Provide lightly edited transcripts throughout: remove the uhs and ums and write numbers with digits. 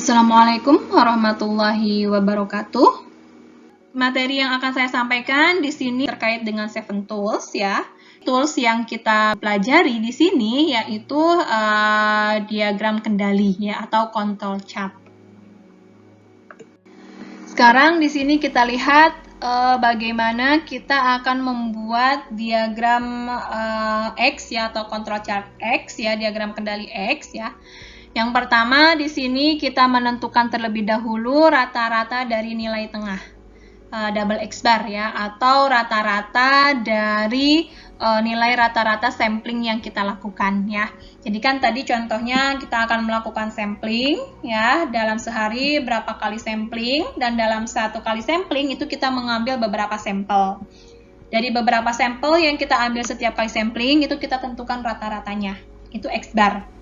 Assalamualaikum warahmatullahi wabarakatuh. Materi yang akan saya sampaikan di sini terkait dengan 7 tools ya. Tools yang kita pelajari di sini yaitu diagram kendali ya atau control chart. Sekarang di sini kita lihat bagaimana kita akan membuat diagram X ya atau control chart X ya, diagram kendali X ya. Yang pertama di sini kita menentukan terlebih dahulu rata-rata dari nilai tengah, double X bar ya, atau rata-rata dari nilai rata-rata sampling yang kita lakukan ya. Jadi kan tadi contohnya kita akan melakukan sampling ya, dalam sehari berapa kali sampling, dan dalam satu kali sampling itu kita mengambil beberapa sampel. Dari beberapa sampel yang kita ambil setiap kali sampling itu kita tentukan rata-ratanya, itu X bar.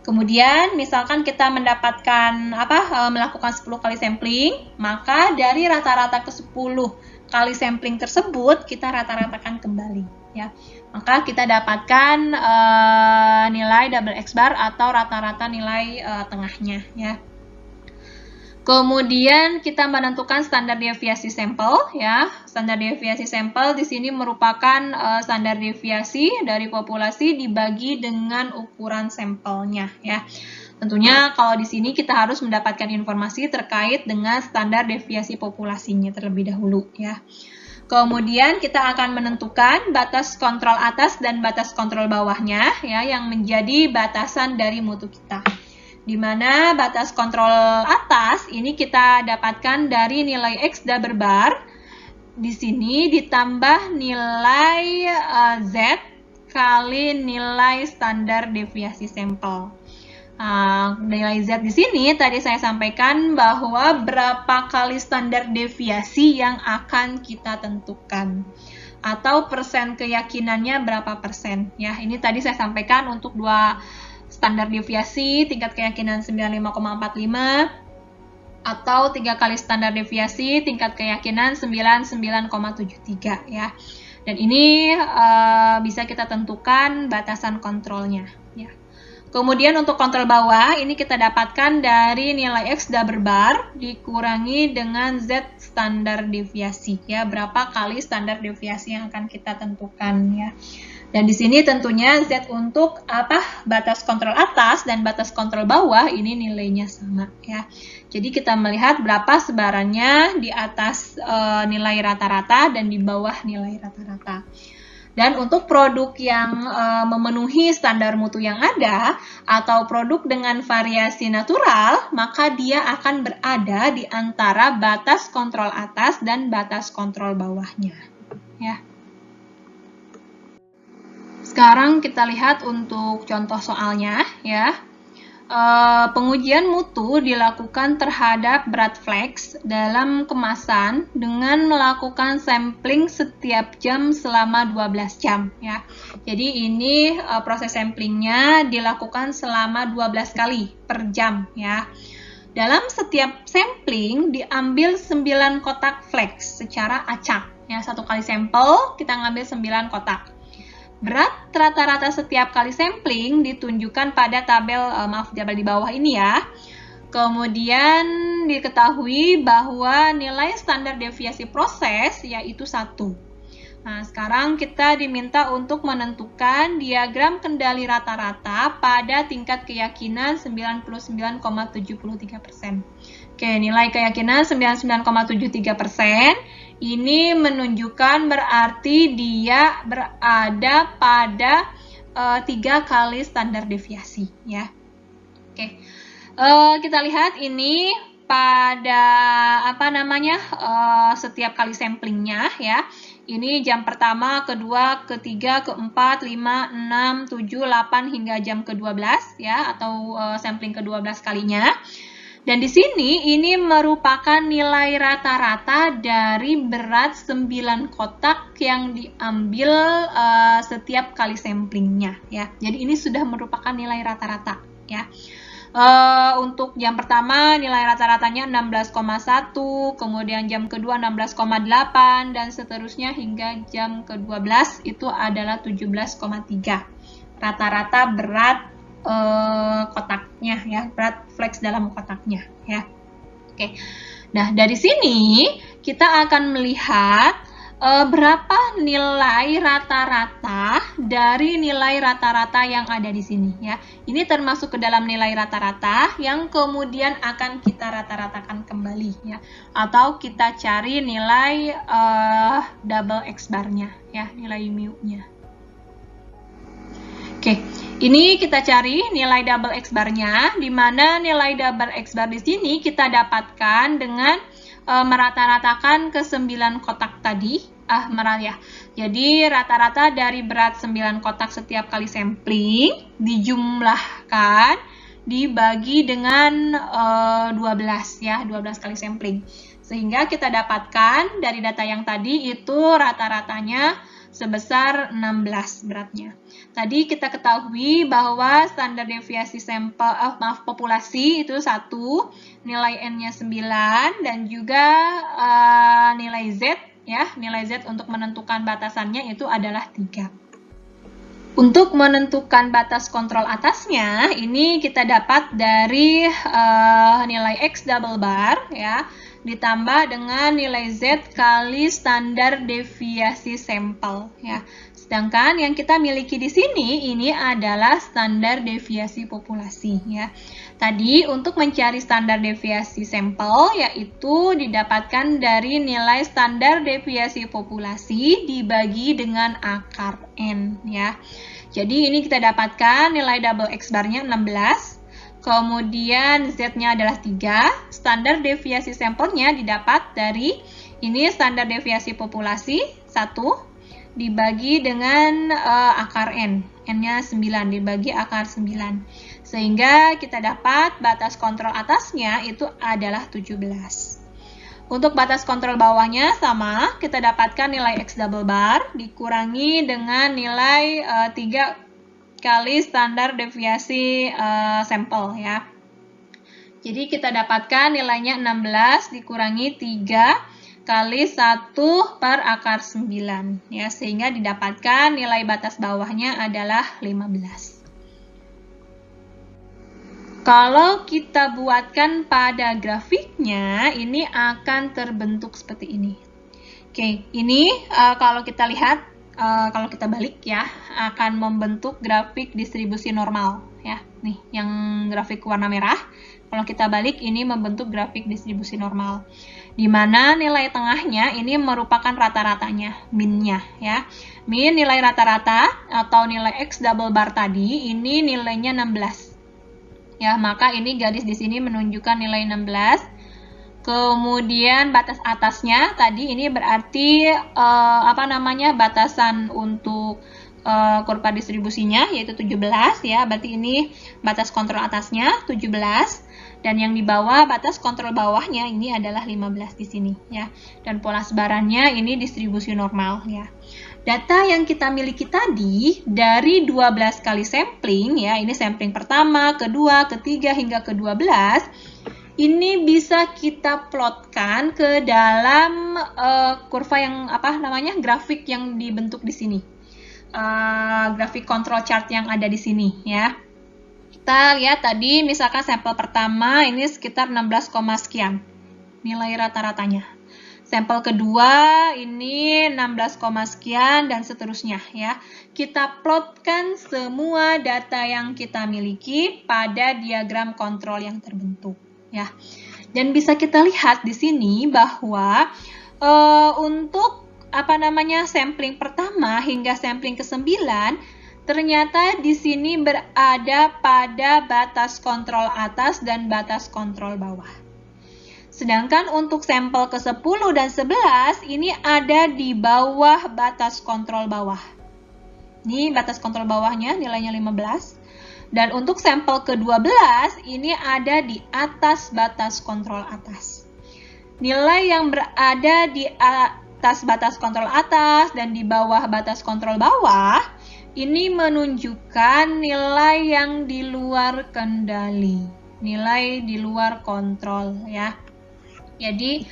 Kemudian misalkan kita mendapatkan melakukan 10 kali sampling, maka dari rata-rata ke 10 kali sampling tersebut kita rata-ratakan kembali ya. Maka kita dapatkan nilai double X bar atau rata-rata nilai tengahnya ya. Kemudian kita menentukan standar deviasi sampel ya. Standar deviasi sampel di sini merupakan standar deviasi dari populasi dibagi dengan ukuran sampelnya ya. Tentunya kalau di sini kita harus mendapatkan informasi terkait dengan standar deviasi populasinya terlebih dahulu ya. Kemudian kita akan menentukan batas kontrol atas dan batas kontrol bawahnya ya, yang menjadi batasan dari mutu kita. Di mana batas kontrol atas ini kita dapatkan dari nilai X double bar di sini ditambah nilai Z kali nilai standar deviasi sampel. Nilai Z di sini tadi saya sampaikan bahwa berapa kali standar deviasi yang akan kita tentukan atau persen keyakinannya berapa persen ya. Ini tadi saya sampaikan untuk dua standar deviasi tingkat keyakinan 95,45 atau 3 kali standar deviasi tingkat keyakinan 99,73 ya. Dan ini bisa kita tentukan batasan kontrolnya ya. Kemudian untuk kontrol bawah ini kita dapatkan dari nilai X double bar dikurangi dengan Z standar deviasi ya, berapa kali standar deviasi yang akan kita tentukan ya. Dan di sini tentunya Z untuk batas kontrol atas dan batas kontrol bawah ini nilainya sama ya. Jadi kita melihat berapa sebarannya di atas nilai rata-rata dan di bawah nilai rata-rata. Dan untuk produk yang memenuhi standar mutu yang ada atau produk dengan variasi natural, maka dia akan berada di antara batas kontrol atas dan batas kontrol bawahnya ya. Sekarang kita lihat untuk contoh soalnya ya. Pengujian mutu dilakukan terhadap berat flax dalam kemasan dengan melakukan sampling setiap jam selama 12 jam ya. Jadi ini proses samplingnya dilakukan selama 12 kali per jam ya. Dalam setiap sampling diambil 9 kotak flax secara acak ya. Satu kali sampel kita ngambil 9 kotak. Berat rata-rata setiap kali sampling ditunjukkan pada tabel di bawah ini ya. Kemudian diketahui bahwa nilai standar deviasi proses yaitu 1. Nah, sekarang kita diminta untuk menentukan diagram kendali rata-rata pada tingkat keyakinan 99,73%. Oke, nilai keyakinan 99,73%. Ini menunjukkan berarti dia berada pada 3 kali standar deviasi ya. Oke. Kita lihat ini pada setiap kali samplingnya ya. Ini jam pertama, kedua, ketiga, keempat, 5, 6, 7, 8 hingga jam ke-12 ya, atau sampling ke-12 kalinya. Dan di sini ini merupakan nilai rata-rata dari berat 9 kotak yang diambil setiap kali samplingnya ya. Jadi ini sudah merupakan nilai rata-rata ya. Untuk jam pertama nilai rata-ratanya 16,1, kemudian jam kedua 16,8 dan seterusnya hingga jam ke-12 itu adalah 17,3. Rata-rata berat kotak kotaknya ya, berat flex dalam kotaknya ya. Oke. Nah, dari sini kita akan melihat berapa nilai rata-rata dari nilai rata-rata yang ada di sini ya. Ini termasuk ke dalam nilai rata-rata yang kemudian akan kita rata-ratakan kembali ya. Atau kita cari nilai double X bar-nya ya, nilai mu-nya. Oke, ini kita cari nilai double X bar-nya, di mana nilai double X bar di sini kita dapatkan dengan merata-ratakan ke 9 kotak tadi. Ya. Jadi rata-rata dari berat 9 kotak setiap kali sampling dijumlahkan dibagi dengan 12 ya, 12 kali sampling. Sehingga kita dapatkan dari data yang tadi itu rata-ratanya sebesar 16 beratnya. Tadi kita ketahui bahwa standar deviasi sampel, populasi itu 1, nilai N-nya 9, dan juga nilai Z, ya, nilai Z untuk menentukan batasannya itu adalah 3. Untuk menentukan batas kontrol atasnya, ini kita dapat dari nilai X double bar, ya, ditambah dengan nilai Z kali standar deviasi sampel ya. Sedangkan yang kita miliki di sini ini adalah standar deviasi populasi ya. Tadi untuk mencari standar deviasi sampel yaitu didapatkan dari nilai standar deviasi populasi dibagi dengan akar N ya. Jadi ini kita dapatkan nilai double X bar-nya 16. Kemudian Z-nya adalah 3, standar deviasi sampelnya didapat dari ini standar deviasi populasi 1 dibagi dengan akar N, N-nya 9 dibagi akar 9. Sehingga kita dapat batas kontrol atasnya itu adalah 17. Untuk batas kontrol bawahnya sama, kita dapatkan nilai X double bar dikurangi dengan nilai 3 kali standar deviasi sampel ya. Jadi kita dapatkan nilainya 16 dikurangi 3 kali 1 per akar 9 ya, sehingga didapatkan nilai batas bawahnya adalah 15. Kalau kita buatkan pada grafiknya, ini akan terbentuk seperti ini. Oke, ini kalau kita lihat kalau kita balik ya, akan membentuk grafik distribusi normal ya. Nih, yang grafik warna merah. Kalau kita balik ini membentuk grafik distribusi normal. Di mana nilai tengahnya ini merupakan rata-ratanya, min-nya ya. Min nilai rata-rata atau nilai X double bar tadi ini nilainya 16. Ya, maka ini garis di sini menunjukkan nilai 16. Kemudian batas atasnya tadi ini berarti batasan untuk kurva distribusinya yaitu 17 ya. Berarti ini batas kontrol atasnya 17 dan yang di bawah batas kontrol bawahnya ini adalah 15 di sini ya. Dan pola sebarannya ini distribusi normal ya. Data yang kita miliki tadi dari 12 kali sampling ya, ini sampling pertama, kedua, ketiga hingga ke-12. Ini bisa kita plotkan ke dalam kurva yang grafik yang dibentuk di sini. Grafik control chart yang ada di sini ya. Kita lihat tadi misalkan sampel pertama ini sekitar 16, sekian nilai rata-ratanya. Sampel kedua ini 16, sekian dan seterusnya ya. Kita plotkan semua data yang kita miliki pada diagram kontrol yang terbentuk. Ya, dan bisa kita lihat di sini bahwa untuk sampling pertama hingga sampling ke-9 ternyata di sini berada pada batas kontrol atas dan batas kontrol bawah. Sedangkan untuk sampel ke-10 dan 11 ini ada di bawah batas kontrol bawah. Ini batas kontrol bawahnya nilainya 15. Dan untuk sampel ke-12 ini ada di atas batas kontrol atas. Nilai yang berada di atas batas kontrol atas dan di bawah batas kontrol bawah ini menunjukkan nilai yang di luar kendali, nilai di luar kontrol ya. Jadi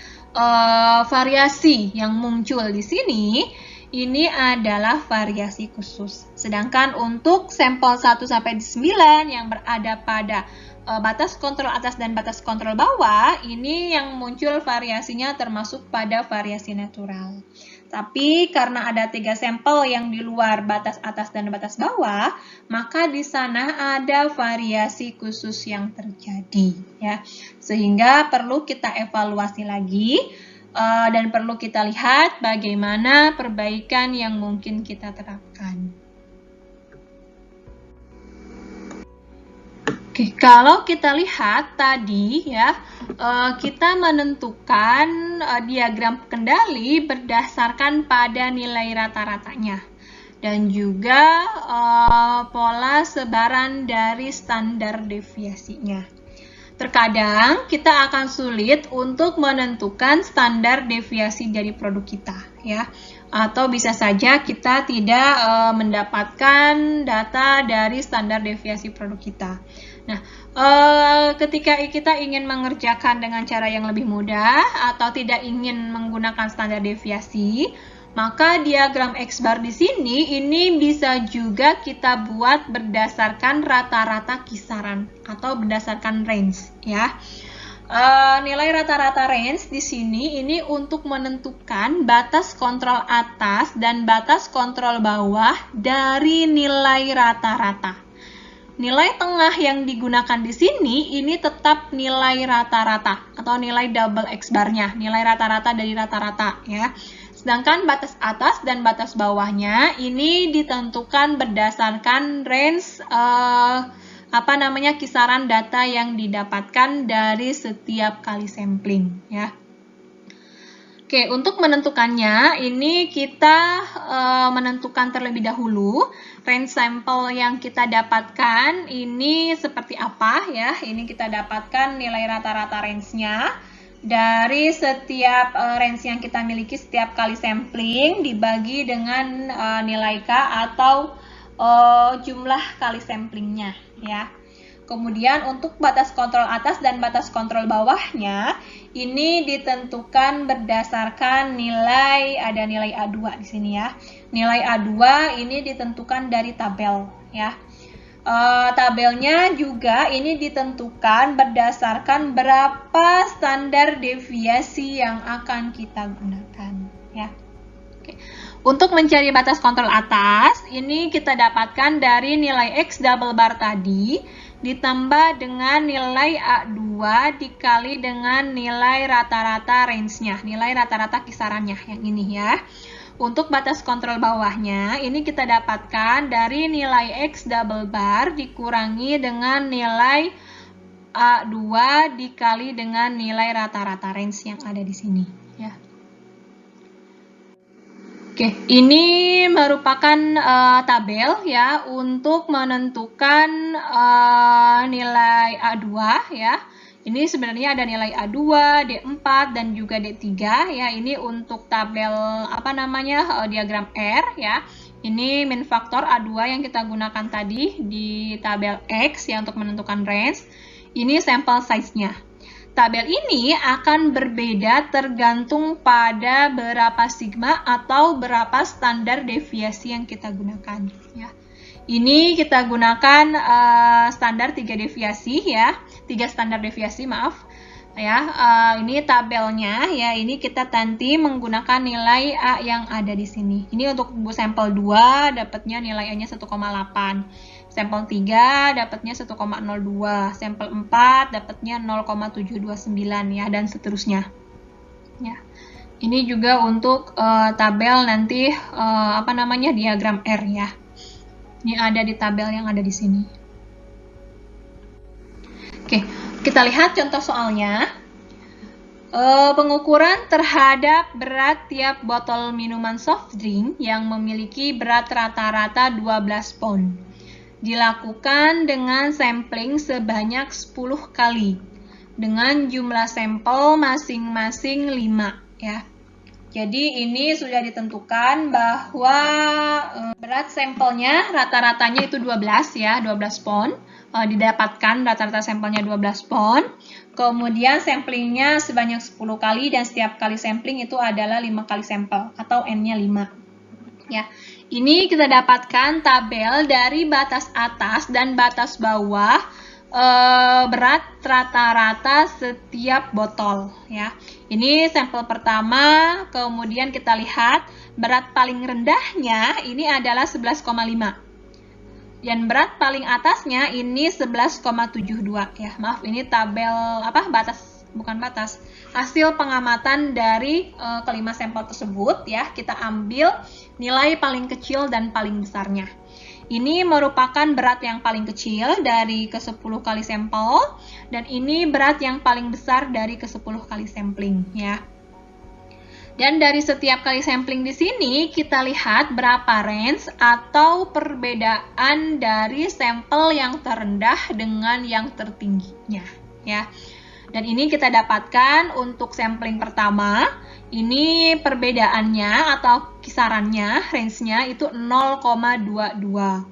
variasi yang muncul di sini ini adalah variasi khusus. Sedangkan untuk sampel 1 sampai 9 yang berada pada batas kontrol atas dan batas kontrol bawah, ini yang muncul variasinya termasuk pada variasi natural. Tapi karena ada 3 sampel yang di luar batas atas dan batas bawah, maka di sana ada variasi khusus yang terjadi, ya. Sehingga perlu kita evaluasi lagi dan perlu kita lihat bagaimana perbaikan yang mungkin kita terapkan. Oke, kalau kita lihat tadi ya, kita menentukan diagram kendali berdasarkan pada nilai rata-ratanya dan juga pola sebaran dari standar deviasinya. Terkadang kita akan sulit untuk menentukan standar deviasi dari produk kita, ya. Atau bisa saja kita tidak mendapatkan data dari standar deviasi produk kita. Nah, ketika kita ingin mengerjakan dengan cara yang lebih mudah atau tidak ingin menggunakan standar deviasi, maka diagram X-bar di sini ini bisa juga kita buat berdasarkan rata-rata kisaran atau berdasarkan range, ya. Nilai rata-rata range di sini ini untuk menentukan batas kontrol atas dan batas kontrol bawah dari nilai rata-rata. Nilai tengah yang digunakan di sini ini tetap nilai rata-rata atau nilai double X-bar-nya, nilai rata-rata dari rata-rata, ya. Sedangkan batas atas dan batas bawahnya ini ditentukan berdasarkan range kisaran data yang didapatkan dari setiap kali sampling, ya. Oke, untuk menentukannya ini kita menentukan terlebih dahulu range sampel yang kita dapatkan ini seperti apa, ya. Ini kita dapatkan nilai rata-rata range-nya dari setiap range yang kita miliki setiap kali sampling dibagi dengan nilai K atau jumlah kali samplingnya, ya. Kemudian untuk batas kontrol atas dan batas kontrol bawahnya ini ditentukan berdasarkan nilai, ada nilai A2 di sini, ya. Nilai A2 ini ditentukan dari tabel, ya. Tabelnya juga ini ditentukan berdasarkan berapa standar deviasi yang akan kita gunakan, ya. Oke. Untuk mencari batas kontrol atas, ini kita dapatkan dari nilai X double bar tadi ditambah dengan nilai A2 dikali dengan nilai rata-rata range-nya, nilai rata-rata kisarannya yang ini, ya. Untuk batas kontrol bawahnya, ini kita dapatkan dari nilai X double bar dikurangi dengan nilai A2 dikali dengan nilai rata-rata range yang ada di sini, ya. Oke, ini merupakan tabel, ya, untuk menentukan nilai A2, ya. Ini sebenarnya ada nilai A2, D4 dan juga D3, ya. Ini untuk tabel diagram R, ya. Ini min faktor A2 yang kita gunakan tadi di tabel X, ya, untuk menentukan range. Ini sampel size-nya. Tabel ini akan berbeda tergantung pada berapa sigma atau berapa standar deviasi yang kita gunakan, ya. Ini kita gunakan standar 3 deviasi, ya. 3 standar deviasi, maaf. Ya, ini tabelnya, ya. Ini kita nanti menggunakan nilai A yang ada di sini. Ini untuk sampel 2 dapatnya nilai A-nya 1,8. Sampel 3 dapatnya 1,02, sampel 4 dapatnya 0,729, ya, dan seterusnya. Ya. Ini juga untuk tabel nanti diagram R, ya. Ini ada di tabel yang ada di sini. Oke, kita lihat contoh soalnya. Pengukuran terhadap berat tiap botol minuman soft drink yang memiliki berat rata-rata 12 pound. Dilakukan dengan sampling sebanyak 10 kali dengan jumlah sampel masing-masing 5, ya. Jadi ini sudah ditentukan bahwa berat sampelnya rata-ratanya itu 12, ya, 12 pound. Didapatkan rata-rata sampelnya 12 pound. Kemudian samplingnya sebanyak 10 kali dan setiap kali sampling itu adalah 5 kali sampel atau N-nya 5. Ya, ini kita dapatkan tabel dari batas atas dan batas bawah berat rata-rata setiap botol. Ya, ini sampel pertama. Kemudian kita lihat berat paling rendahnya ini adalah 11,5. Dan berat paling atasnya ini 11,72. Ya, maaf, ini tabel hasil pengamatan dari kelima sampel tersebut. Ya, kita ambil nilai paling kecil dan paling besarnya. Ini merupakan berat yang paling kecil dari ke-10 kali sampel, dan ini berat yang paling besar dari ke-10 kali sampling, ya. Dan dari setiap kali sampling di sini kita lihat berapa range atau perbedaan dari sampel yang terendah dengan yang tertingginya, ya. Dan ini kita dapatkan untuk sampling pertama, ini perbedaannya atau kisarannya, range-nya itu 0,22.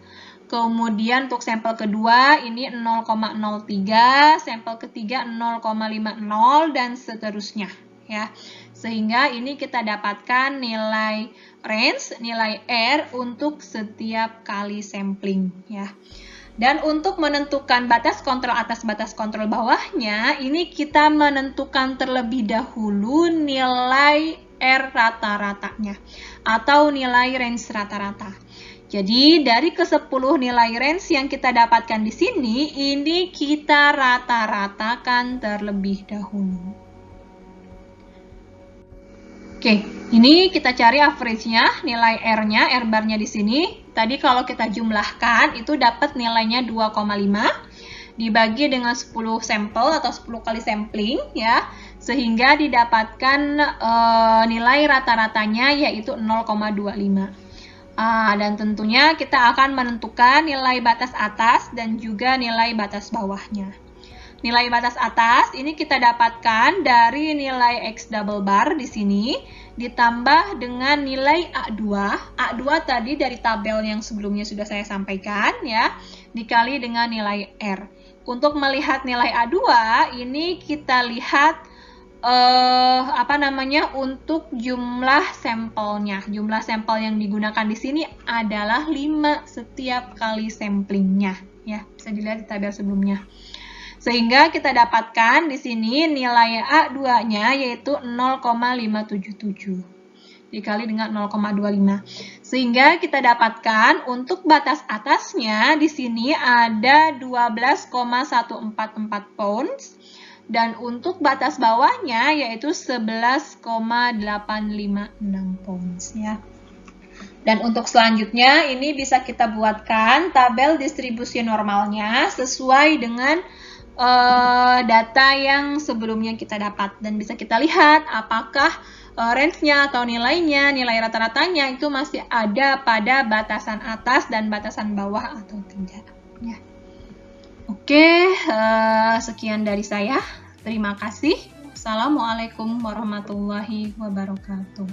Kemudian untuk sampel kedua ini 0,03, sampel ketiga 0,50 dan seterusnya, ya. Sehingga ini kita dapatkan nilai range, nilai R untuk setiap kali sampling, ya. Dan untuk menentukan batas kontrol atas batas kontrol bawahnya, ini kita menentukan terlebih dahulu nilai R rata-ratanya atau nilai range rata-rata. Jadi dari ke-10 nilai range yang kita dapatkan di sini, ini kita rata-ratakan terlebih dahulu. Oke, ini kita cari average-nya, nilai R-nya, R-bar-nya di sini. Tadi kalau kita jumlahkan, itu dapat nilainya 2,5 dibagi dengan 10 sampel atau 10 kali sampling, ya. Sehingga didapatkan nilai rata-ratanya yaitu 0,25. Dan tentunya kita akan menentukan nilai batas atas dan juga nilai batas bawahnya. Nilai batas atas ini kita dapatkan dari nilai X double bar di sini ditambah dengan nilai A2. A2 tadi dari tabel yang sebelumnya sudah saya sampaikan, ya, dikali dengan nilai R. Untuk melihat nilai A2 ini kita lihat untuk jumlah sampelnya. Jumlah sampel yang digunakan di sini adalah 5 setiap kali samplingnya, ya. Bisa dilihat di tabel sebelumnya. Sehingga kita dapatkan di sini nilai A2-nya yaitu 0,577 dikali dengan 0,25. Sehingga kita dapatkan untuk batas atasnya di sini ada 12,144 pounds dan untuk batas bawahnya yaitu 11,856 pounds, ya. Dan untuk selanjutnya ini bisa kita buatkan tabel distribusi normalnya sesuai dengan data yang sebelumnya kita dapat, dan bisa kita lihat apakah range-nya atau nilainya, nilai rata-ratanya itu masih ada pada batasan atas dan batasan bawah atau tidak, ya. Oke, sekian dari saya. Terima kasih. Assalamualaikum warahmatullahi wabarakatuh.